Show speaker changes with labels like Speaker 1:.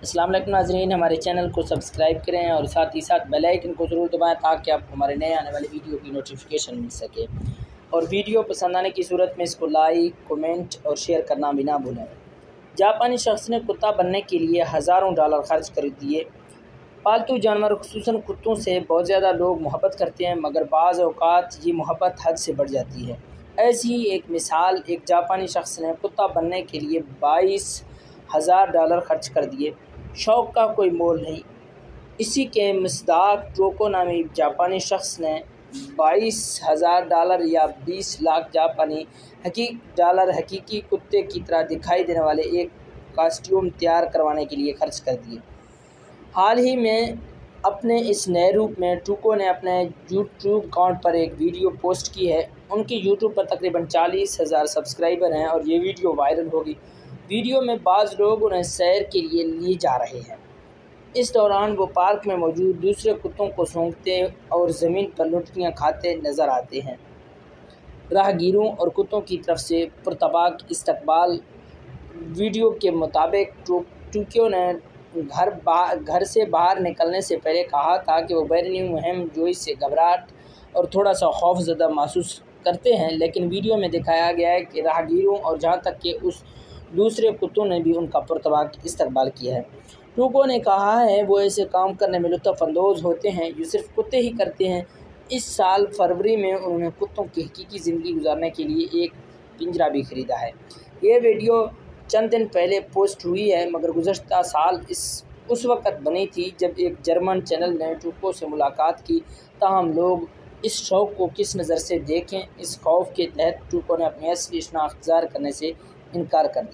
Speaker 1: السلام علیکم ناظرین، ہمارے چینل کو سبسکرائب کریں اور ساتھ ہی ساتھ بیل آئیکن کو ضرور دبائیں تاکہ آپ کو ہمارے نئے آنے والی ویڈیو کی نوٹیفیکیشن مل سکے، اور ویڈیو پسند آنے کی صورت میں اس کو لائک، کمنٹ اور شیئر کرنا بھی نہ بھولیں۔ جاپانی شخص نے کتا بننے کے لیے ہزاروں ڈالر خرچ کر دیے۔ پالتو جانور خصوصاً کتوں سے بہت زیادہ لوگ محبت کرتے ہیں، مگر بعض اوقات یہ محبت حد سے بڑھ جاتی ہے۔ ایسی ہی ایک مثال، ایک جاپانی شخص نے کتا بننے کے لیے 22,000 ڈالر خرچ کر دیے۔ شوق کا کوئی مول نہیں۔ اسی کے مصداق ٹوکو نامی جاپانی شخص نے 22,000 ڈالر یا 20 لاکھ جاپانی ڈالر حقیقی کتے کی طرح دکھائی دینے والے ایک کاسٹیوم تیار کروانے کے لیے خرچ کر دیے۔ حال ہی میں اپنے اس نئے روپ میں ٹوکو نے اپنے یوٹیوب اکاؤنٹ پر ایک ویڈیو پوسٹ کی ہے۔ ان کی یوٹیوب پر تقریباً 40,000 سبسکرائبر ہیں اور یہ ویڈیو وائرل ہوگی۔ ویڈیو میں بعض لوگ انہیں سیر کے لیے لیے جا رہے ہیں۔ اس دوران وہ پارک میں موجود دوسرے کتوں کو سونگھتے اور زمین پر لٹکیاں کھاتے نظر آتے ہیں۔ راہگیروں اور کتوں کی طرف سے پرتپاک استقبال۔ ویڈیو کے مطابق ٹوکیو نے گھر سے باہر نکلنے سے پہلے کہا تھا کہ وہ بیرونی مہم جوئی سے گھبراہٹ اور تھوڑا سا خوف زدہ محسوس کرتے ہیں، لیکن ویڈیو میں دکھایا گیا ہے کہ راہگیروں اور جہاں تک کہ اس دوسرے کتوں نے بھی ان کا پرتپاک استقبال کیا ہے۔ ٹوکو نے کہا ہے وہ ایسے کام کرنے میں لطف اندوز ہوتے ہیں جو صرف کتے ہی کرتے ہیں۔ اس سال فروری میں انہوں نے کتوں کی حقیقی زندگی گزارنے کے لیے ایک پنجرا بھی خریدا ہے۔ یہ ویڈیو چند دن پہلے پوسٹ ہوئی ہے، مگر گزشتہ سال اس وقت بنی تھی جب ایک جرمن چینل نے ٹوکو سے ملاقات کی۔ تاہم لوگ اس شوق کو کس نظر سے دیکھیں، اس خوف کے تحت ٹوکو نے اپنی اصلی شناخت ظاہر کرنے سے انکار کر دیا۔